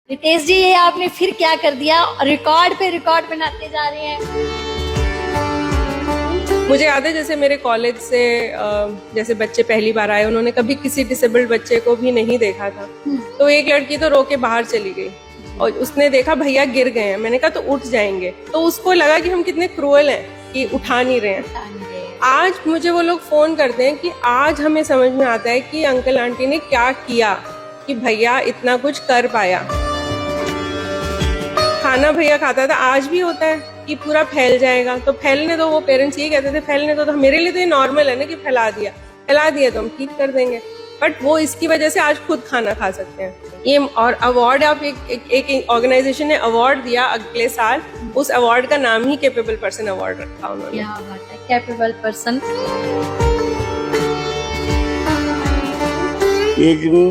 रितेश जी, ये आपने फिर क्या कर दिया? रिकॉर्ड पे रिकॉर्ड बनाते जा रहे हैं। मुझे याद है जैसे मेरे कॉलेज से जैसे बच्चे पहली बार आए, उन्होंने कभी किसी डिसेबल्ड बच्चे को भी नहीं देखा था। तो एक लड़की तो रो के बाहर चली गई और उसने देखा भैया गिर गए हैं। मैंने कहा तो उठ जाएंगे, तो उसको लगा कि हम कितने क्रूअल हैं कि उठा नहीं रहे हैं। आज मुझे वो लोग फोन करते हैं कि आज हमें समझ में आता है कि अंकल आंटी ने क्या किया कि भैया इतना कुछ कर पाया। खाना भैया खाता था, आज भी होता है कि पूरा फैल जाएगा, तो फैलने दो। वो पेरेंट्स ये कहते थे फैलने दो, तो मेरे लिए तो ये नॉर्मल है ना कि फैला दिया तो हम ठीक कर देंगे। बट वो इसकी वजह से आज खुद खाना खा सकते हैं। ये और अवार्ड आप एक ऑर्गेनाइजेशन ने अवार्ड दिया अगले साल, उस अवार्ड का नाम ही कैपेबल पर्सन अवार्ड रखा उन्होंने। क्या बात है, कैपेबल पर्सन।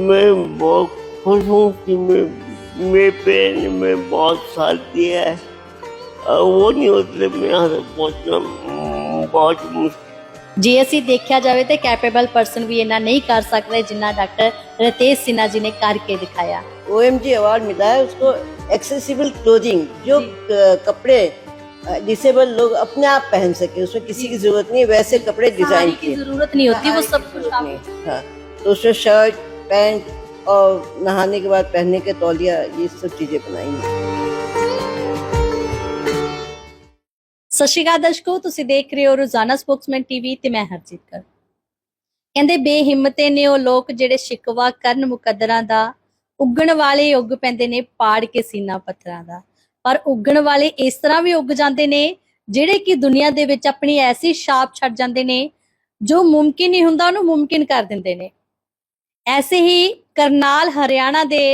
मैं बहुत खुश हूँ कि मेरे पेरेंट्स ने मैं बहुत साथ दिया है। वो नहीं होते मैं यहाँ तक पहुँचना बहुत मुश्किल। ਜੇ ਅਸੀਂ ਦੇਖਿਆ ਜਾਵੇ ਤੇ ਕੈਪੇਬਲ ਪਰਸਨ ਵੀ ਇਹਨਾਂ नहीं कर सकते जिन्ना डॉक्टर रितेश सिन्हा जी ने करके दिखाया। OMG अवार्ड मिला है उसको। एक्सेसिबल क्लोथिंग, जो कपड़े डिसेबल लोग अपने आप पहन सके, उसमें किसी की जरूरत नहीं, वैसे कपड़े डिजाइन की किए। जरूरत नहीं होती, वो सब कुछ आप हाँ, तो उसमें शर्ट पैंट और नहाने के बाद पहनने के तौलिया, ये सब चीजें बनाई हैं। ਸਤਿ ਸ਼੍ਰੀ ਅਕਾਲ ਦਰਸ਼ਕੋ, ਤੁਸੀਂ ਦੇਖ ਰਹੇ ਹੋ ਰੋਜ਼ਾਨਾ ਸਪੋਕਸਮੈਨ ਟੀਵੀ ਤੇ ਮੈਂ ਹਰਜੀਤ ਕੌਰ। ਕਹਿੰਦੇ ਬੇਹਿੰਮਤੇ ਨੇ ਉਹ ਲੋਕ ਜਿਹੜੇ ਸ਼ਿਕਵਾ ਕਰਨ ਮੁਕੱਦਰਾਂ ਦਾ, ਉੱਗਣ ਵਾਲੇ ਉੱਗ ਪੈਂਦੇ ਨੇ ਪਾੜ ਕੇ ਸੀਨਾ ਪੱਥਰਾਂ ਦਾ। ਪਰ ਉੱਗਣ ਵਾਲੇ ਇਸ ਤਰ੍ਹਾਂ ਵੀ ਉੱਗ ਜਾਂਦੇ ਨੇ ਜਿਹੜੇ ਕਿ ਦੁਨੀਆ ਦੇ ਵਿੱਚ ਆਪਣੀ ਐਸੀ ਛਾਪ ਛੱਡ ਜਾਂਦੇ ਨੇ ਜੋ ਮੁਮਕਿਨ ਨਹੀਂ ਹੁੰਦਾ ਉਹਨੂੰ ਮੁਮਕਿਨ ਕਰ ਦਿੰਦੇ ਨੇ। ਐਸੇ ਹੀ ਕਰਨਾਲ ਹਰਿਆਣਾ ਦੇ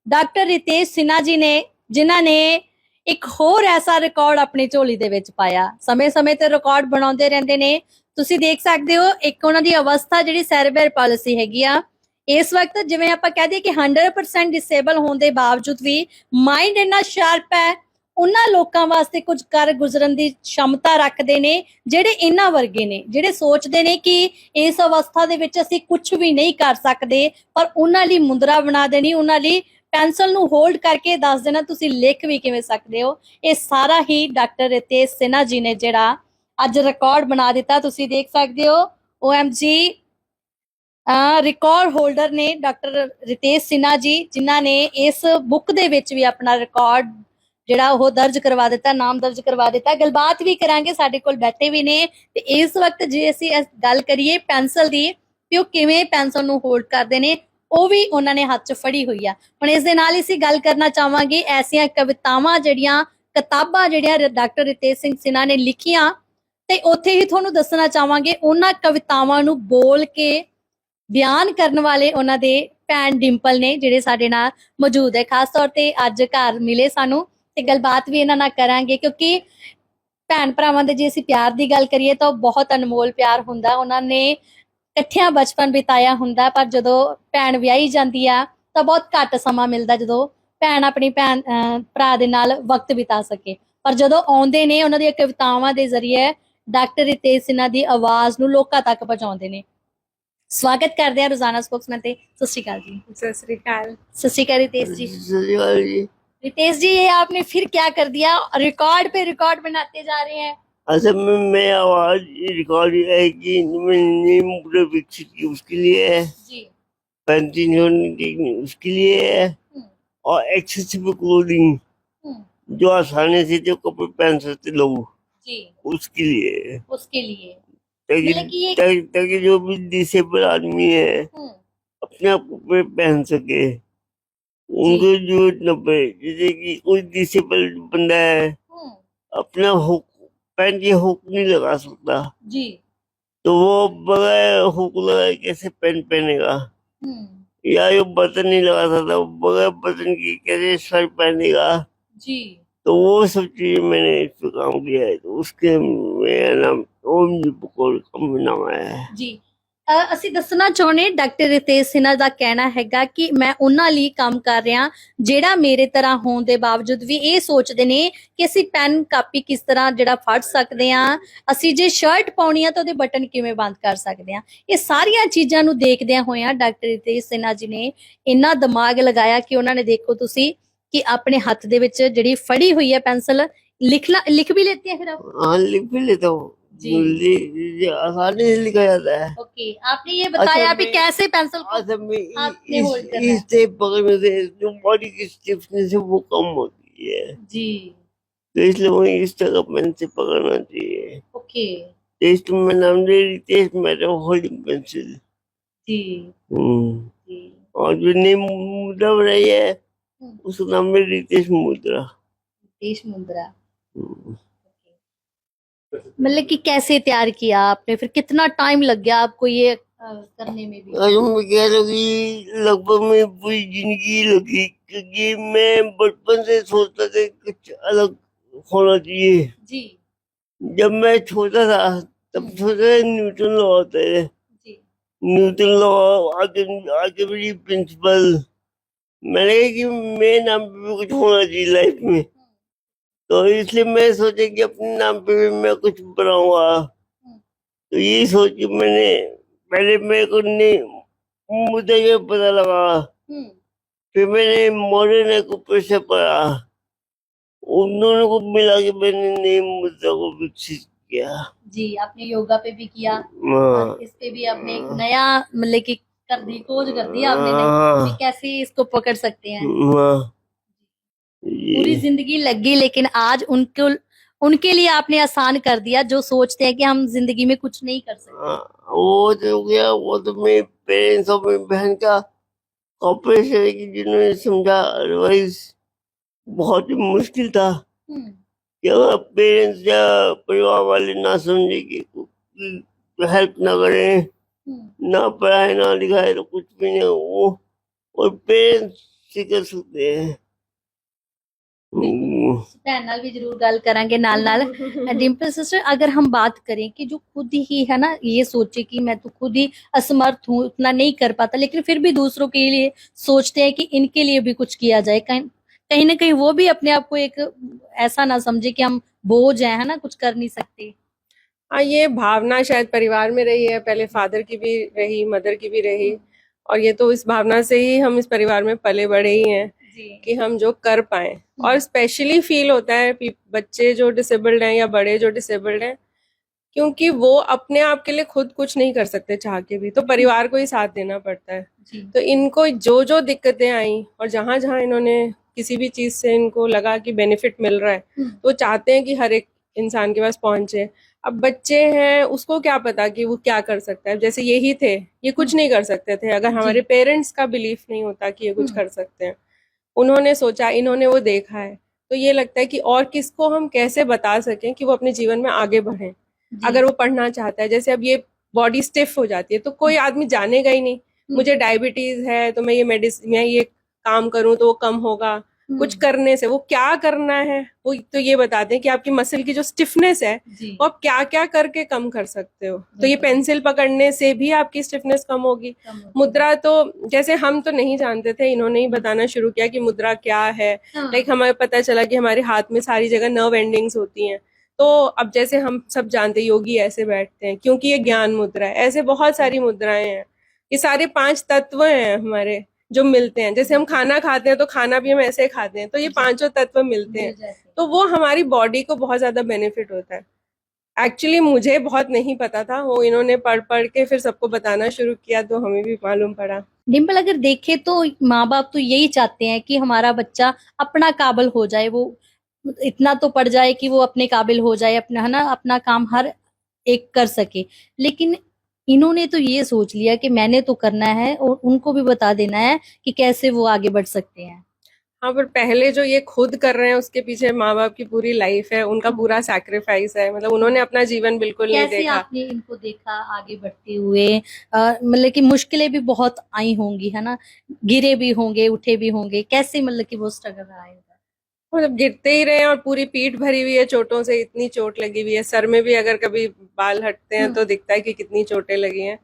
ਡਾਕਟਰ ਰਿਤੇਸ਼ ਸਿन्हा ਜੀ ਨੇ, ਜਿਨ੍ਹਾਂ ਨੇ ਇੱਕ ਹੋਰ ਐਸਾ ਰਿਕਾਰਡ ਆਪਣੀ ਝੋਲੀ ਦੇ ਵਿੱਚ ਪਾਇਆ। ਸਮੇਂ-ਸਮੇਂ ਤੇ ਰਿਕਾਰਡ ਬਣਾਉਂਦੇ ਰਹਿੰਦੇ ਨੇ। ਤੁਸੀਂ ਦੇਖ ਸਕਦੇ ਹੋ ਇੱਕ ਉਹਨਾਂ ਦੀ ਅਵਸਥਾ ਜਿਹੜੀ ਸੈਰੇਬਰਲ ਪਾਲਿਸੀ ਹੈਗੀ ਆ, ਇਸ ਵਕਤ ਜਿਵੇਂ ਆਪਾਂ ਕਹਿ ਦਈਏ ਕਿ 100% ਡਿਸੇਬਲ ਹੋਣ ਦੇ ਬਾਵਜੂਦ ਵੀ ਮਾਈਂਡ ਇੰਨਾ ਸ਼ਾਰਪ ਹੈ, ਉਹਨਾਂ ਲੋਕਾਂ ਵਾਸਤੇ ਕੁਝ ਕਰ ਗੁਜ਼ਰਨ ਦੀ ਸ਼ਮਤਾ ਰੱਖਦੇ ਨੇ ਜਿਹੜੇ ਇਹਨਾਂ ਵਰਗੇ ਨੇ, ਜਿਹੜੇ ਸੋਚਦੇ ਨੇ ਕਿ ਇਸ ਅਵਸਥਾ ਦੇ ਵਿੱਚ ਅਸੀਂ ਕੁਝ ਵੀ ਨਹੀਂ ਕਰ ਸਕਦੇ, ਪਰ ਉਹਨਾਂ ਲਈ ਮੁੰਦਰਾ ਬਣਾ ਦੇਣੀ, ਉਹਨਾਂ ਲਈ ਪੈਨਸਲ ਨੂੰ ਹੋਲਡ ਕਰਕੇ ਦੱਸ ਦੇਣਾ ਤੁਸੀਂ ਲਿਖ ਵੀ ਕਿਵੇਂ ਸਕਦੇ ਹੋ। ਇਹ ਸਾਰਾ ਹੀ ਡਾਕਟਰ ਰਿਤੇਸ਼ ਸਿन्हा ਜੀ ਨੇ ਜਿਹੜਾ ਅੱਜ ਰਿਕਾਰਡ ਬਣਾ ਦਿੱਤਾ। ਤੁਸੀਂ ਦੇਖ ਸਕਦੇ ਹੋ OMG ਰਿਕਾਰਡ ਹੋਲਡਰ ਨੇ ਡਾਕਟਰ ਰਿਤੇਸ਼ सिन्हा ਜੀ, ਜਿਨ੍ਹਾਂ ਨੇ ਇਸ ਬੁੱਕ ਦੇ ਵਿੱਚ ਵੀ ਆਪਣਾ ਰਿਕਾਰਡ ਜਿਹੜਾ ਉਹ ਦਰਜ ਕਰਵਾ ਦਿੱਤਾ, ਨਾਮ ਦਰਜ ਕਰਵਾ ਦਿੱਤਾ। ਗੱਲਬਾਤ ਵੀ ਕਰਾਂਗੇ, ਸਾਡੇ ਕੋਲ ਬੈਠੇ ਵੀ ਨੇ। ਤੇ ਇਸ ਵਕਤ ਜੇ ਅਸੀਂ ਗੱਲ ਕਰੀਏ ਪੈਨਸਲ ਦੀ ਕਿ ਉਹ ਕਿਵੇਂ ਪੈਨਸਲ ਨੂੰ ਹੋਲਡ ਕਰਦੇ ਨੇ, ਉਹ ਵੀ ਉਹਨਾਂ ਨੇ ਹੱਥ 'ਚ ਫੜੀ ਹੋਈ ਆ। ਹੁਣ ਇਸ ਦੇ ਨਾਲ ਅਸੀਂ ਗੱਲ ਕਰਨਾ ਚਾਹਾਂਗੇ ਐਸੀਆਂ ਕਵਿਤਾਵਾਂ ਜਿਹੜੀਆਂ, ਕਿਤਾਬਾਂ ਜਿਹੜੀਆਂ ਡਾਕਟਰ ਰਿਤੇਸ਼ ਸਿੰਘ सिन्हा ਨੇ ਲਿਖੀਆਂ, ਤੇ ਉੱਥੇ ਹੀ ਤੁਹਾਨੂੰ ਦੱਸਣਾ ਚਾਹਾਂਗੇ ਉਹਨਾਂ ਕਵਿਤਾਵਾਂ ਨੂੰ ਬੋਲ ਕੇ ਬਿਆਨ ਕਰਨ ਵਾਲੇ ਉਹਨਾਂ ਦੇ ਭੈਣ ਡਿੰਪਲ ਨੇ ਜਿਹੜੇ ਸਾਡੇ ਨਾਲ ਮੌਜੂਦ ਹੈ। ਖਾਸ ਤੌਰ ਤੇ ਅੱਜ ਘਰ ਮਿਲੇ ਸਾਨੂੰ ਤੇ ਗੱਲਬਾਤ ਵੀ ਇਹਨਾਂ ਨਾਲ ਕਰਾਂਗੇ, ਕਿਉਂਕਿ ਭੈਣ ਭਰਾਵਾਂ ਦੇ ਜੇ ਅਸੀਂ ਪਿਆਰ ਦੀ ਗੱਲ ਕਰੀਏ ਤਾਂ ਉਹ ਬਹੁਤ ਅਨਮੋਲ ਪਿਆਰ ਹੁੰਦਾ। ਉਹਨਾਂ ਨੇ ਇਕੱਠਿਆਂ ਬਚਪਨ ਬਿਤਾਇਆ ਹੁੰਦਾ, ਪਰ ਜਦੋਂ ਭੈਣ ਵਿਆਹੀ ਜਾਂਦੀ ਆ ਤਾਂ ਬਹੁਤ ਘੱਟ ਸਮਾਂ ਮਿਲਦਾ ਜਦੋਂ ਭੈਣ ਆਪਣੀ ਭਰਾ ਦੇ ਨਾਲ ਵਕਤ ਬਿਤਾ ਸਕੇ। ਪਰ ਜਦੋਂ ਆਉਂਦੇ ਨੇ ਉਹਨਾਂ ਦੀਆਂ ਕਵਿਤਾਵਾਂ ਦੇ ਜ਼ਰੀਏ ਡਾਕਟਰ ਰਿਤੇਸ਼ सिन्हा ਦੀ ਆਵਾਜ਼ ਨੂੰ ਲੋਕਾਂ ਤੱਕ ਪਹੁੰਚਾਉਂਦੇ ਨੇ। ਸਵਾਗਤ ਕਰਦੇ ਆ ਰੋਜ਼ਾਨਾ ਸਪੋਕਸਮੈਨ ਤੇ। ਸਤਿ ਸ਼੍ਰੀ ਅਕਾਲ ਜੀ। सत श्री अकाल। सत श्री अकाल रितेश जी। ससुराल जी। रितेश जी, ये आपने फिर क्या कर दिया? रिकॉर्ड पे रिकॉर्ड बनाते जा रहे हैं। असल में मैं आवाज रिकॉर्ड है कि नीम पूरे विकसित की उसके लिए है, जी। पेंटिंग उसके लिए है, और एक्सेसिबल क्लोथिंग जो आसानी से जो कपड़े पहन सकते लोग, जी, उसके लिए है। उसके लिए मतलब कि ये ताकि जो भी डिसेबल आदमी है अपने आप कपड़े पहन सके, उनको जरूरत न पड़े। जैसे कि कोई डिसेबल बंदा है अपना हुक पैंट के हुक नहीं लगा सकता, जी, तो वो बगैर हुक लगाए कैसे पैंट पहनेगा, या जो बटन नहीं लगा सकता वो बगैर बटन की कैसे शर्ट पहनेगा। जी। तो वो सब चीजें मैंने इस पे काम किया है, तो उसके मेरा नाम OMG बुकोल का नाम आया है ਜੀ। ਅਸੀਂ ਦੱਸਣਾ ਚਾਹੁੰਦੇ ਡਾਕਟਰ ਰਿਤੇਸ਼ सिन्हा ਦਾ ਕਹਿਣਾ ਹੈਗਾ ਕਿ ਮੈਂ ਉਹਨਾਂ ਲਈ ਕੰਮ ਕਰ ਰਿਹਾ ਜਿਹੜਾ ਮੇਰੇ ਤਰ੍ਹਾਂ ਹੋਣ ਦੇ ਬਾਵਜੂਦ ਵੀ ਇਹ ਸੋਚਦੇ ਨੇ ਕਿ ਅਸੀਂ ਪੈਨ ਕਾਪੀ ਕਿਸ ਤਰ੍ਹਾਂ ਜਿਹੜਾ ਫੜ ਸਕਦੇ ਆ, ਅਸੀਂ ਜੇ ਸ਼ਰਟ ਪਾਉਣੀ ਆ ਤਾਂ ਉਹਦੇ ਬਟਨ ਕਿਵੇਂ ਬੰਦ ਕਰ ਸਕਦੇ ਆ। ਇਹ ਸਾਰੀਆਂ ਚੀਜ਼ਾਂ ਨੂੰ ਦੇਖਦਿਆਂ ਹੋਇਆਂ ਡਾਕਟਰ ਰਿਤੇਸ਼ सिन्हा ਜੀ ਨੇ ਇੰਨਾ ਦਿਮਾਗ ਲਗਾਇਆ ਕਿ ਉਹਨਾਂ ਨੇ ਦੇਖੋ ਤੁਸੀਂ कि अपने हथ दे विच ਜਿਹੜੀ ਫੜੀ ਹੋਈ है पेंसिल लिख भी लेती हैं फिर आप? हाँ, लिख भी लेता हूँ। जी। आसानी से लिखा जाता है। ओके, आपने ये बताया अच्छा, भी कैसे पेंसिल को अच्छा, में आपने होल्ड करना है। इस टेप पकड़ने से जो बॉडी की स्टिफनेस है वो कम होती है, जी। तो इसलिए वही इस तरह पेन से पकड़ना चाहिए। ओके। टेस्ट में नाम दे टेस्ट मेरा होल्डिंग पेंसिल। जी। जी। और जो नई मुद्रा बनाई है हम्म, उसका नाम है रितेश मुद्रा। देश मुद्रा। हम्म। मतलब कि कैसे तैयार किया आपने, फिर कितना टाइम लग गया आपको ये करने में भी? और मैं कह रहा हूँ कि लगभग मैं पूरी जिंदगी लगी, क्योंकि मैं बचपन से सोचता था कुछ अलग होना चाहिए। जी। जब मैं छोटा था तब हम्म, सोचा था न्यूटन लॉ होते हैं। जी। न्यूटन लॉ आगे आगे मेरी प्रिंसिपल, मैंने कहा कि मेरे नाम पे भी कुछ होना चाहिए लाइफ में, तो इसलिए मैं सोचा कि अपने नाम पे भी मैं कुछ बनाऊंगा। तो यही सोच के मैंने पहले मेरे को नहीं मुद्दे का पता लगा, हम्म, फिर मैंने मॉडर्न एक्यूप्रेशर से पढ़ा, उन दोनों को मिला के मैंने नई मुद्रा को विकसित किया। जी, आपने योगा पे भी किया हाँ, और इस पे भी आपने एक नया मतलब कि कर दी, खोज कर दी आपने नई हाँ, कि कैसे इसको पकड़ सकते हैं। हाँ, पूरी ये जिंदगी लगी, लेकिन आज उनको उनके लिए आपने आसान कर दिया जो सोचते हैं कि हम जिंदगी में कुछ नहीं कर सकते। हाँ, वो तो हो गया, वो तो मेरे पेरेंट्स और मेरी बहन का कॉपरेशन है कि जिन्होंने समझा, अदरवाइज बहुत ही मुश्किल था हम्म, कि अगर पेरेंट्स या परिवार वाले ना समझे कि हेल्प ना करें, ना पढ़ाए ना लिखाए, तो कुछ भी नहीं वो और पेरेंट्स ही कर सकते हैं। ਭੈਣ ਨਾਲ भी जरूर गल करांगे नाल नाल। डिम्पल सिस्टर, अगर हम बात करें कि जो खुद ही है ना ये सोचे कि मैं तो खुद ही असमर्थ हूँ, उतना नहीं कर पाता, लेकिन फिर भी दूसरों के लिए सोचते हैं कि इनके लिए भी कुछ किया जाए, कहीं कहीं ना कहीं वो भी अपने आप को एक ऐसा ना समझे कि हम बोझ हैं, है ना, कुछ कर नहीं सकते। हाँ, ये भावना शायद परिवार में रही है, पहले फादर की भी रही, मदर की भी रही, और ये तो इस भावना से ही हम इस परिवार में पले बड़े ही हैं जी। कि हम जो कर पाए। और स्पेशली फील होता है बच्चे जो डिसेबल्ड हैं या बड़े जो डिसेबल्ड हैं, क्योंकि वो अपने आप के लिए खुद कुछ नहीं कर सकते चाह के भी, तो परिवार को ही साथ देना पड़ता है। जी। तो इनको जो जो दिक्कतें आई और जहां जहां इन्होंने किसी भी चीज से इनको लगा कि बेनिफिट मिल रहा है, तो चाहते हैं कि हर एक इंसान के पास पहुंचे। अब बच्चे हैं, उसको क्या पता कि वो क्या कर सकता है। जैसे यही थे, ये कुछ नहीं कर सकते थे अगर हमारे पेरेंट्स का बिलीफ नहीं होता कि ये कुछ कर सकते हैं। उन्होंने सोचा, इन्होंने वो देखा है, तो ये लगता है कि और किसको हम कैसे बता सकें कि वो अपने जीवन में आगे बढ़ें। अगर वो पढ़ना चाहता है, जैसे अब ये बॉडी स्टिफ हो जाती है तो कोई आदमी जानेगा ही नहीं मुझे डायबिटीज है तो मैं ये काम करूं तो वो कम होगा। कुछ करने से वो क्या करना है, वो तो ये बताते हैं कि आपकी मसल की जो स्टिफनेस है वो आप क्या क्या करके कम कर सकते हो। तो ये पेंसिल पकड़ने से भी आपकी स्टिफनेस कम होगी। मुद्रा तो जैसे हम तो नहीं जानते थे, इन्होंने ही बताना शुरू किया कि मुद्रा क्या है। लाइक हमें पता चला कि हमारे हाथ में सारी जगह नर्व एंडिंग्स होती हैं। तो अब जैसे हम सब जानते हैं योगी ऐसे बैठते हैं क्योंकि ये ज्ञान मुद्रा है। ऐसे बहुत सारी मुद्राएं हैं, ये सारे 5 तत्व हैं हमारे जो मिलते हैं। जैसे हम खाना खाते हैं तो खाना भी हम ऐसे खाते हैं, तो ये 5 तत्व मिलते हैं, तो वो हमारी बॉडी को बहुत ज्यादा बेनिफिट होता है। एक्चुअली मुझे बहुत नहीं पता था, वो इन्होंने पढ़ पढ़ के फिर सबको बताना शुरू किया तो हमें भी मालूम पड़ा। डिम्पल, अगर देखे तो माँ बाप तो यही चाहते हैं कि हमारा बच्चा अपना काबिल हो जाए, वो इतना तो पढ़ जाए कि वो अपने काबिल हो जाए, अपना है ना अपना काम हर एक कर सके। लेकिन इन्होंने तो ये सोच लिया कि मैंने तो करना है और उनको भी बता देना है कि कैसे वो आगे बढ़ सकते हैं। हाँ, पर पहले जो ये खुद कर रहे हैं उसके पीछे माँ बाप की पूरी लाइफ है, उनका पूरा सैक्रिफाइस है। मतलब उन्होंने अपना जीवन बिल्कुल नहीं कैसे देखा। आपने इनको देखा आगे बढ़ते हुए? मतलब कि मुश्किलें भी बहुत आई होंगी, है ना, गिरे भी होंगे, उठे भी होंगे, कैसे मतलब कि वो स्ट्रगल रहा है? मतलब गिरते ही रहे और पूरी पीठ भरी हुई है चोटों से, इतनी चोट लगी हुई है। सर में भी अगर कभी बाल हटते हैं तो दिखता है कि कितनी चोटें लगी हैं।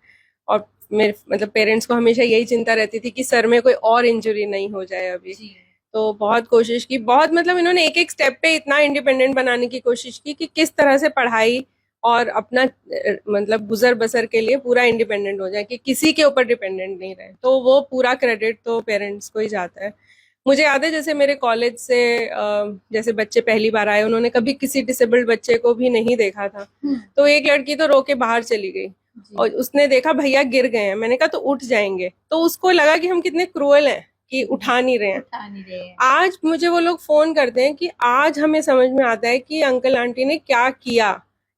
और मेरे मतलब पेरेंट्स को हमेशा यही चिंता रहती थी कि सर में कोई और इंजरी नहीं हो जाए अभी। तो बहुत कोशिश की, बहुत मतलब इन्होंने एक एक स्टेप पे इतना इंडिपेंडेंट बनाने की कोशिश की कि किस तरह से पढ़ाई और अपना मतलब गुजर बसर के लिए पूरा इंडिपेंडेंट हो जाए, कि किसी के ऊपर डिपेंडेंट नहीं रहे। तो वो पूरा क्रेडिट तो पेरेंट्स को ही जाता है। मुझे याद है जैसे मेरे कॉलेज से जैसे बच्चे पहली बार आए, उन्होंने कभी किसी डिसेबल्ड बच्चे को भी नहीं देखा था। तो एक लड़की तो रो के बाहर चली गई और उसने देखा भैया गिर गए हैं। मैंने कहा तो उठ जाएंगे, तो उसको लगा कि हम कितने क्रूअल हैं कि उठा नहीं रहे हैं। आज मुझे वो लोग फोन करते हैं कि आज हमें समझ में आता है कि अंकल आंटी ने क्या किया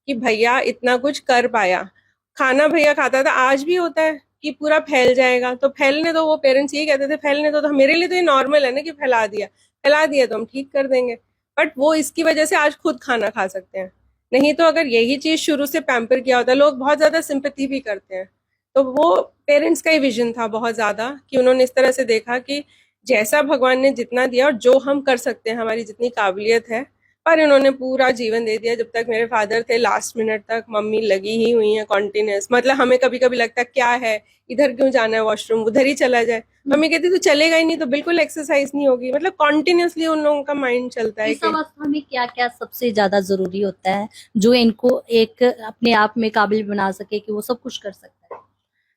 कि भैया इतना कुछ कर पाया। खाना भैया खाता था, आज भी होता है कि पूरा फैल जाएगा, तो फैलने दो। वो पेरेंट्स ये कहते थे फैलने दो, तो मेरे लिए तो ये नॉर्मल है ना कि फैला दिया तो हम ठीक कर देंगे। बट वो इसकी वजह से आज खुद खाना खा सकते हैं। नहीं तो अगर यही चीज शुरू से पैम्पर किया होता, लोग बहुत ज्यादा सिंपैथी भी करते हैं। तो वो पेरेंट्स का ही विजन था बहुत ज्यादा कि उन्होंने इस तरह से देखा कि जैसा भगवान ने जितना दिया और जो हम कर सकते हैं, हमारी जितनी काबिलियत है, पर इन्होंने पूरा जीवन दे दिया। जब तक मेरे फादर थे लास्ट मिनट तक मम्मी लगी ही हुई है कॉन्टिन्यूस। मतलब हमें कभी कभी लगता क्या है, इधर क्यों जाना है वॉशरूम, उधर ही चला जाए। मम्मी कहती तो चलेगा ही नहीं, तो बिल्कुल एक्सरसाइज नहीं होगी। मतलब कॉन्टिन्यूसली उन लोगों का माइंड चलता है इस अवस्था में क्या क्या सबसे ज्यादा जरूरी होता है जो इनको एक अपने आप में काबिल बना सके कि वो सब कुछ कर सकता है?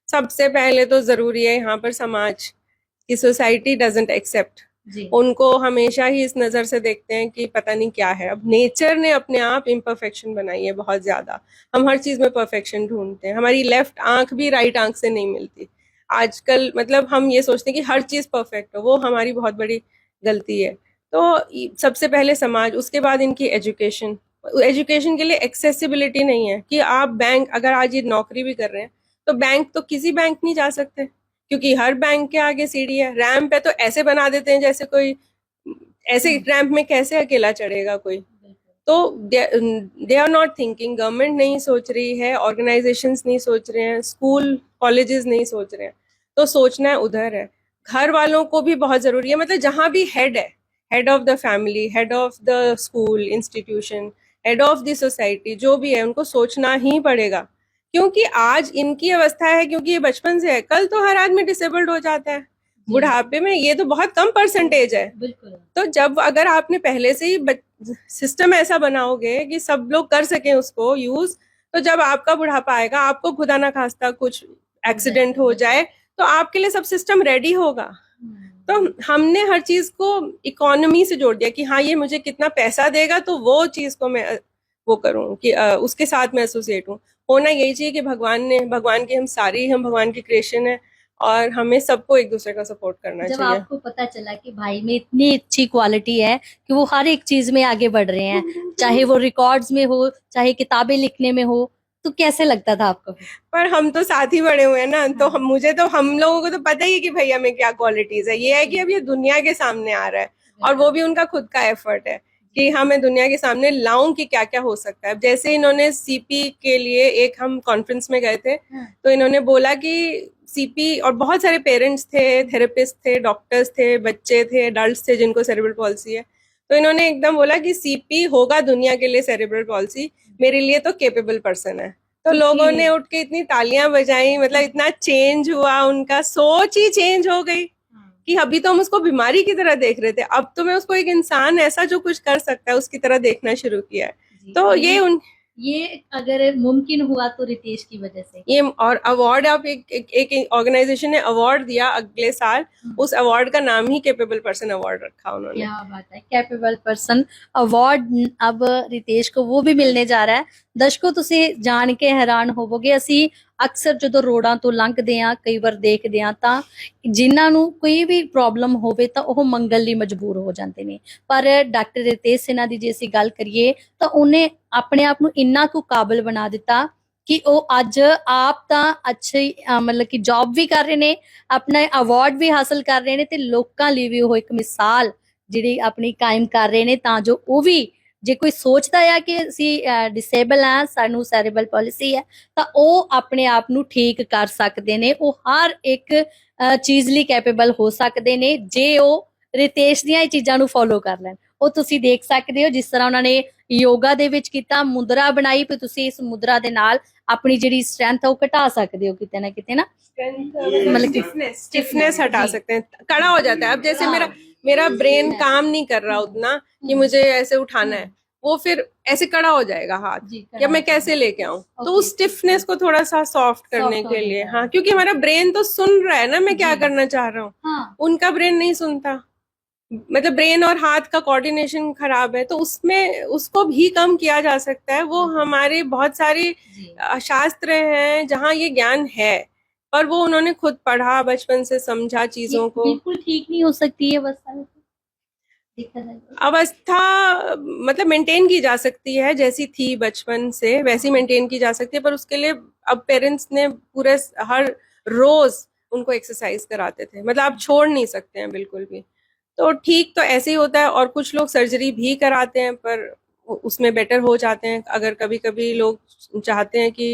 सबसे पहले तो जरूरी है यहाँ पर समाज की, सोसाइटी डजंट एक्सेप्ट। जी। उनको हमेशा ही इस नजर से देखते हैं कि पता नहीं क्या है। अब नेचर ने अपने आप इम्परफेक्शन बनाई है बहुत ज्यादा। हम हर चीज में परफेक्शन ढूंढते हैं। हमारी लेफ्ट आंख भी राइट आंख से नहीं मिलती आजकल। मतलब हम ये सोचते हैं कि हर चीज परफेक्ट हो, वो हमारी बहुत बड़ी गलती है। तो सबसे पहले समाज, उसके बाद इनकी एजुकेशन। एजुकेशन के लिए एक्सेसिबिलिटी नहीं है कि आप बैंक, अगर आज ये नौकरी भी कर रहे हैं तो बैंक तो किसी बैंक नहीं जा सकते क्योंकि हर बैंक के आगे सीढ़ी है। रैंप है तो ऐसे बना देते हैं जैसे कोई, ऐसे रैंप में कैसे अकेला चढ़ेगा कोई। तो they are not thinking. Government नहीं सोच रही है, ऑर्गेनाइजेशंस नहीं सोच रहे हैं, स्कूल कॉलेजेस नहीं सोच रहे हैं। तो सोचना है उधर है। घर वालों को भी बहुत जरूरी है। मतलब जहां भी हेड है, head of the family, head of the school institution, head of the society, जो भी है उनको सोचना ही पड़ेगा। क्योंकि आज इनकी अवस्था है, क्योंकि ये बचपन से है, कल तो हर आदमी डिसेबल्ड हो जाता है बुढ़ापे में। ये तो बहुत कम परसेंटेज है। बिल्कुल। तो जब अगर आपने पहले से ही सिस्टम ऐसा बनाओगे कि सब लोग कर सकें उसको यूज, तो जब आपका बुढ़ापा आएगा, आपको खुदा ना खास्ता कुछ एक्सीडेंट हो जाए, तो आपके लिए सब सिस्टम रेडी होगा। तो हमने हर चीज को इकोनॉमी से जोड़ दिया कि हाँ ये मुझे कितना पैसा देगा तो वो चीज को मैं वो करूं कि उसके साथ मैं एसोसिएट हूँ। होना यही चाहिए कि भगवान के हम भगवान की क्रिएशन है और हमें सबको एक दूसरे का सपोर्ट करना जब चाहिए। आपको पता चला कि भाई में इतनी अच्छी क्वालिटी है कि वो हर एक चीज में आगे बढ़ रहे हैं, चाहे वो रिकॉर्ड्स में हो, चाहे किताबें लिखने में हो, तो कैसे लगता था आपको? पर हम तो साथ ही बड़े हुए हैं ना, तो हम लोगों को तो पता ही है कि भैया में क्या क्वालिटीज है। ये है कि अब ये दुनिया के सामने आ रहा है और वो भी उनका खुद का एफर्ट है कि हाँ मैं दुनिया के सामने लाऊं कि क्या क्या हो सकता है। जैसे इन्होंने सीपी के लिए एक हम कॉन्फ्रेंस में गए थे, तो इन्होंने बोला कि सीपी, और बहुत सारे पेरेंट्स थे, थेरेपिस्ट थे, डॉक्टर्स थे, बच्चे थे, अडल्ट थे जिनको सेरेब्रल पॉलिसी है। तो इन्होंने एकदम बोला कि सीपी होगा दुनिया के लिए सेरेब्रल पॉलिसी, मेरे लिए तो केपेबल पर्सन है। तो लोगों ने उठ के इतनी तालियां बजाई। मतलब इतना चेंज हुआ, उनका सोच ही चेंज हो गई कि अभी तो हम उसको बीमारी की तरह देख रहे थे, अब तो मैं उसको एक इंसान ऐसा जो कुछ कर सकता है उसकी तरह देखना शुरू किया है। तो ये अगर मुमकिन हुआ तो रितेश की वजह से। ये और अवार्ड, आप एक ऑर्गेनाइजेशन ने अवार्ड दिया अगले साल, उस अवार्ड का नाम ही केपेबल पर्सन अवार्ड रखा उन्होंने। क्या बात है, कैपेबल पर्सन अवार्ड अब रितेश को वो भी मिलने जा रहा है। दर्शकों ਤੁਸੀਂ ਜਾਣ ਕੇ ਹੈਰਾਨ ਹੋਵੋਗੇ, ਅਸੀਂ ਅਕਸਰ ਜਦੋਂ ਰੋਡਾਂ ਤੋਂ ਲੰਘਦੇ ਆ ਕਈ ਵਾਰ ਦੇਖਦੇ ਆ ਤਾਂ ਜਿਨ੍ਹਾਂ ਨੂੰ ਕੋਈ ਵੀ ਪ੍ਰੋਬਲਮ ਹੋਵੇ ਤਾਂ ਉਹ ਮੰਗਣ ਲਈ ਮਜਬੂਰ ਹੋ ਜਾਂਦੇ ਨੇ, ਪਰ ਡਾਕਟਰ ਰਿਤੇਸ਼ ਸਿਨਹਾ ਦੀ ਜੇ ਅਸੀਂ ਗੱਲ ਕਰੀਏ ਤਾਂ ਉਹਨੇ ਆਪਣੇ ਆਪ ਨੂੰ ਇੰਨਾ ਕੁ ਕਾਬਿਲ ਬਣਾ ਦਿੱਤਾ ਕਿ ਉਹ ਅੱਜ ਆਪ ਤਾਂ ਅੱਛੀ ਮਤਲਬ ਕਿ ਜੌਬ ਵੀ ਕਰ ਰਹੇ ਨੇ, ਆਪਣਾ ਅਵਾਰਡ ਵੀ ਹਾਸਲ ਕਰ ਰਹੇ ਨੇ ਤੇ ਲੋਕਾਂ ਲਈ ਵੀ ਉਹ ਇੱਕ ਮਿਸਾਲ ਜਿਹੜੀ ਆਪਣੀ ਕਾਇਮ ਕਰ ਰਹੇ ਨੇ, ਤਾਂ ਜੋ ਉਹ ਵੀ ਜੇ ਕੋਈ ਸੋਚਦਾ ਆ ਕਿ ਅਸੀਂ ਡਿਸੇਬਲ ਆ, ਸਾਨੂੰ ਸੈਰੇਬਲ ਪਾਲਿਸੀ ਹੈ, ਤਾਂ ਉਹ ਆਪਣੇ ਆਪ ਨੂੰ ਠੀਕ ਕਰ ਸਕਦੇ ਨੇ। ਉਹ ਹਰ ਇੱਕ ਚੀਜ਼ ਲਈ ਕੈਪੇਬਲ ਹੋ ਸਕਦੇ ਨੇ ਜੇ ਉਹ ਰਿਤੇਸ਼ ਦੀਆਂ ਇਹ ਚੀਜ਼ਾਂ ਨੂੰ ਫੋਲੋ ਕਰ ਲੈਣ। ਉਹ ਤੁਸੀਂ ਦੇਖ ਸਕਦੇ ਹੋ ਜਿਸ ਤਰ੍ਹਾਂ ਉਹਨਾਂ ਨੇ ਯੋਗਾ ਦੇ ਵਿੱਚ ਕੀਤਾ, ਮੁਦਰਾ ਬਣਾਈ, ਵੀ ਤੁਸੀਂ ਇਸ ਮੁਦਰਾ ਦੇ ਨਾਲ ਆਪਣੀ ਜਿਹੜੀ स्ट्रेंथ है वो घटा सकते हो कितने ना कितने ना, मतलब स्टिफनेस हटा सकते हैं, कड़ा हो जाता है। अब जैसे मेरा ब्रेन काम नहीं कर रहा उतना कि मुझे ऐसे उठाना है, वो फिर ऐसे कड़ा हो जाएगा हाथ, या मैं कैसे लेके आऊं। तो उस स्टिफनेस को थोड़ा सा सॉफ्ट करने के लिए, हाँ, क्योंकि हमारा ब्रेन तो सुन रहा है ना मैं क्या करना चाह रहा हूँ, उनका ब्रेन नहीं सुनता। मतलब ब्रेन और हाथ का कोऑर्डिनेशन खराब है, तो उसमें उसको भी कम किया जा सकता है। वो हमारे बहुत सारे जी शास्त्र हैं जहाँ ये ज्ञान है, पर वो उन्होंने खुद पढ़ा, बचपन से समझा ये चीजों को। बिल्कुल ठीक नहीं हो सकती है बस देखा जाए तो। अवस्था मतलब मेंटेन की जा सकती है, जैसी थी बचपन से वैसी मेंटेन की जा सकती है, पर उसके लिए अब पेरेंट्स ने पूरे हर रोज उनको एक्सरसाइज कराते थे, मतलब आप छोड़ नहीं सकते हैं बिल्कुल भी। तो ठीक तो ऐसे ही होता है, और कुछ लोग सर्जरी भी कराते हैं पर उसमें बेटर हो जाते हैं। अगर कभी कभी लोग चाहते हैं कि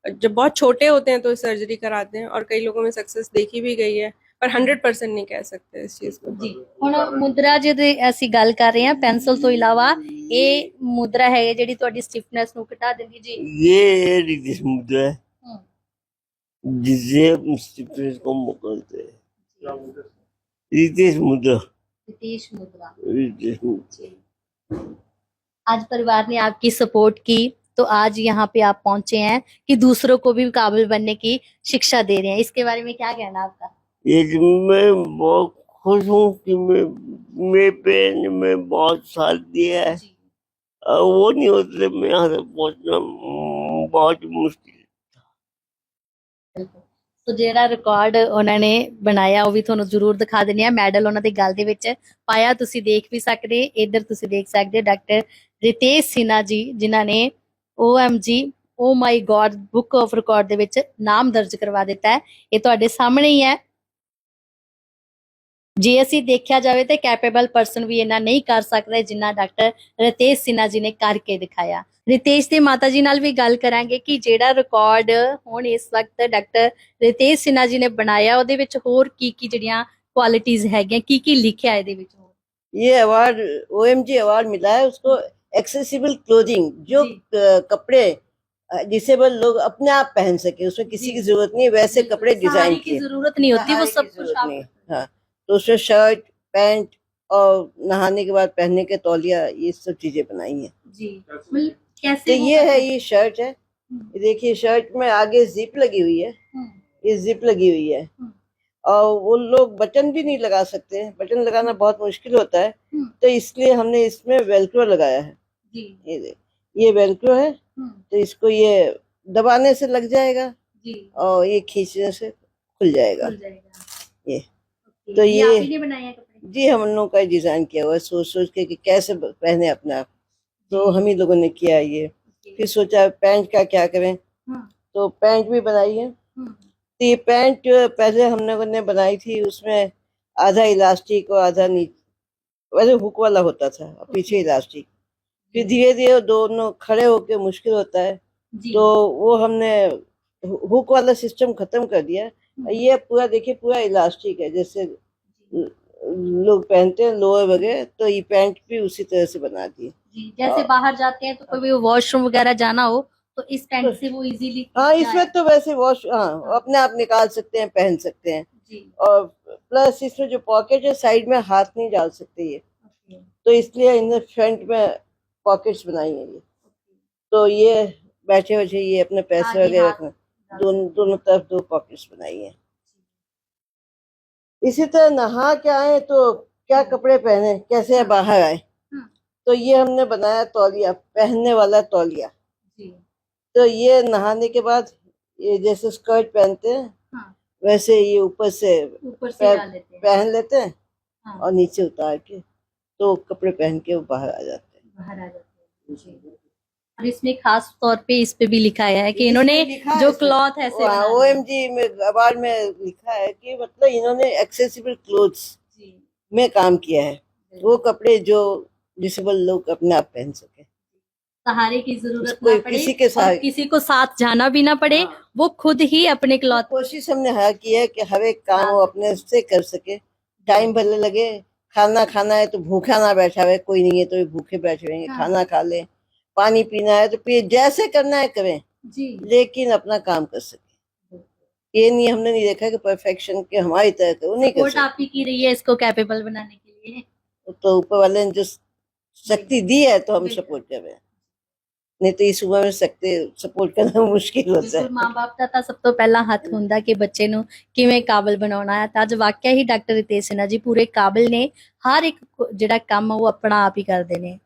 जब बहुत छोटे होते हैं तो सर्जरी कराते हैं, और कई लोगों में सक्सेस देखी भी गई है, पर 100% नहीं कह सकते इस चीज को। ਜੀ ਹੁਣ ਮੁਦਰਾ ਜਿਹਦੇ ਅਸੀਂ ਗੱਲ ਕਰ ਰਹੇ ਹਾਂ ਪੈਨਸਲ ਤੋਂ ਇਲਾਵਾ ਇਹ ਮੁਦਰਾ ਹੈ ਜਿਹੜੀ ਤੁਹਾਡੀ ਸਟਿਫਨੈਸ ਨੂੰ ਘਟਾ ਦਿੰਦੀ ਜੀ ये रितेश मुद्रा है जिससे हम स्टिफनेस को करते हैं। रितेश मुद्रा, रितेश मुद्रा रितेश मुद्रा। जी। आज परिवार ने आपकी सपोर्ट की तो आज यहाँ पे आप पहुंचे हैं कि दूसरों को भी काबिल बनने की शिक्षा दे रहे हैं, इसके बारे में क्या कहना आपका? ये जो मैं बहुत खुश हूँ कि मेरे पेरेंट्स ने मैं बहुत साथ दिया है। वो नहीं होते मैं यहाँ तक पहुँचना बहुत मुश्किल। ਸੋ ਜਿਹੜਾ ਰਿਕਾਰਡ ਉਹਨਾਂ ਨੇ ਬਣਾਇਆ ਉਹ ਵੀ ਤੁਹਾਨੂੰ ਜ਼ਰੂਰ ਦਿਖਾ ਦਿੰਦੇ ਆ। ਮੈਡਲ ਉਹਨਾਂ ਦੇ ਗਲ ਦੇ ਵਿੱਚ ਪਾਇਆ, ਤੁਸੀਂ ਦੇਖ ਵੀ ਸਕਦੇ। ਇੱਧਰ ਤੁਸੀਂ ਦੇਖ ਸਕਦੇ ਹੋ ਡਾਕਟਰ ਰਿਤੇਸ਼ ਸਿन्हा ਜੀ ਜਿਨ੍ਹਾਂ ਨੇ OMG oh my god book of record ਦੇ ਵਿੱਚ ਨਾਮ ਦਰਜ ਕਰਵਾ ਦਿੱਤਾ ਹੈ। ਇਹ ਤੁਹਾਡੇ ਸਾਹਮਣੇ ਹੀ ਹੈ। ਜੇ ਅਸੀਂ ਦੇਖਿਆ ਜਾਵੇ ਤੇ ਕੈਪੇਬਲ ਪਰਸਨ ਵੀ ਇਹਨਾਂ ਨਹੀਂ ਕਰ ਸਕਦਾ ਜਿੰਨਾ ਡਾਕਟਰ ਰਿਤੇਸ਼ ਸਿन्हा ਜੀ ਨੇ ਕਰਕੇ ਦਿਖਾਇਆ। ਰਿਤੇਸ਼ ਦੇ ਮਾਤਾ ਜੀ ਨਾਲ ਵੀ ਗੱਲ ਕਰਾਂਗੇ ਕਿ ਜਿਹੜਾ ਰਿਕਾਰਡ ਹੁਣ ਇਸ ਵਕਤ ਡਾਕਟਰ ਰਿਤੇਸ਼ ਸਿन्हा ਜੀ ਨੇ ਬਣਾਇਆ ਉਹਦੇ ਵਿੱਚ ਹੋਰ ਕੀ ਜਿਹੜੀਆਂ ਕੁਆਲਿਟੀਜ਼ ਹੈਗੀਆਂ, ਕੀ ਲਿਖਿਆ ਇਹਦੇ ਵਿੱਚ? ये अवार्ड OMG अवार्ड मिला है उसको एक्सेसिबल क्लोथिंग, जो कपड़े डिसेबल लोग अपने आप पहन सके, उसमें किसी की जरूरत नहीं, वैसे कपड़े डिजाइन की किए। जरूरत नहीं होती, वो सहारे की सब कुछ जरूरत आप नहीं। हाँ, तो उसमें शर्ट पैंट और नहाने के बाद पहनने के तौलिया, ये सब चीजें बनाई हैं। जी मतलब तो कैसे ये है, ये शर्ट है, ये देखिए शर्ट में आगे जिप लगी हुई है, ये जिप लगी हुई है, और वो लोग बटन भी नहीं लगा सकते, बटन लगाना बहुत मुश्किल होता है, तो इसलिए हमने इसमें वेलक्रो लगाया है। जी ये देख, ये वेलक्रो है, तो इसको ये दबाने से लग जाएगा जी और ये खींचने से खुल जाएगा। खुल जाएगा। ये ओके, तो ये- आप ही ने बनाया कपड़े? जी हम लोगों का डिजाइन किया हुआ है, सोच सोच के कि कैसे पहने अपने आप, तो हम ही लोगों ने किया है ये। फिर सोचा पैंट का क्या करें, तो पैंट भी बनाई है। तो ये पैंट पहले हम लोगों ने बनाई थी, उसमें आधा इलास्टिक और आधा नीचे वैसे हुक वाला होता था और पीछे इलास्टिक। फिर धीरे धीरे दोनों खड़े होके मुश्किल होता है, जी तो वो हमने हुक वाला सिस्टम खत्म कर दिया। ये पूरा देखिए पूरा इलास्टिक है, जैसे लोग पहनते हैं लोअर वगैरह, तो ये पैंट भी उसी तरह से बना दी। जी जैसे बाहर जाते हैं तो कोई वॉशरूम वगैरह जाना हो तो इस पैंट से वो इजीली हाँ, इसमें तो वैसे वॉश अपने आप निकाल सकते हैं, पहन सकते हैं। जी और प्लस इसमें जो पॉकेट है साइड में हाथ नहीं डाल सकते ये, ओके तो इसलिए इन्हें फ्रंट में पॉकेट्स बनाई है ये। तो ये बैठे बैठे ये अपने पैसे आगे वगैरह हाथ रखना, दोनों तरफ 2 पॉकेट्स बनाई है। इसी तरह नहा के आए तो क्या कपड़े पहने, कैसे बाहर आए, तो ये हमने बनाया तौलिया, पहनने वाला तौलिया। जी तो ये नहाने के बाद ये जैसे स्कर्ट पहनते हैं हाँ वैसे ये ऊपर से ऊपर से डाल लेते हैं पहन लेते हैं हाँ और नीचे उतार के तो कपड़े पहन के वो बाहर आ जाते हैं। बाहर आ जाते हैं जी। और इसमें खास तौर पे इस पे भी लिखा है कि इन्होंने इसमें लिखा है जो इसमें, क्लॉथ ऐसे बना दिया। OMG में अवार्ड में लिखा है कि मतलब इन्होंने एक्सेसिबल क्लोथ्स जी में काम किया है, वो कपड़े जो डिसेबल लोग अपने आप पहन सके, सहारे की जरूरत उसको ना पड़े किसी के और सहारे- किसी को साथ जाना भी ना पड़े, वो खुद ही अपने क्लॉथ कोशिश हमने हाँ की है कि हर एक काम वो अपने से कर सके। टाइम भले लगे, खाना खाना है तो भूखा ना बैठा हुए, कोई नहीं है तो भूखे बैठे रहेंगे, हाँ। खाना खा ले, पानी पीना है तो पिए, जैसे करना है करें, जी लेकिन अपना काम कर सके। ये नहीं, हमने नहीं देखा कि परफेक्शन के हमारी तरह के वो नहीं कर सपोर्ट आप ही की रही है इसको कैपेबल बनाने के लिए। सकते, तो ऊपर वाले ने जो शक्ति दी है तो हम बिल्कुल। सपोर्ट कर रहे हैं, नहीं तो इस उम्र में सकते सपोर्ट करना मुश्किल होता है। ਬਿਲਕੁਲ ਮਾਂ-ਬਾਪ ਦਾ ਤਾਂ ਸਭ ਤੋਂ ਪਹਿਲਾਂ ਹੱਥ ਹੁੰਦਾ ਕਿ ਬੱਚੇ ਨੂੰ ਕਿਵੇਂ ਕਾਬਲ ਬਣਾਉਣਾ ਹੈ। ਤਾਂ ਅੱਜ ਵਾਕਿਆ ਹੀ ਡਾਕਟਰ ਰਿਤੇਸ਼ ਸਿਨਹਾ ਜੀ ਪੂਰੇ ਕਾਬਿਲ ਨੇ, ਹਰ ਇੱਕ ਜਿਹੜਾ ਕੰਮ ਉਹ ਆਪਣਾ ਆਪ ਹੀ ਕਰਦੇ ਨੇ।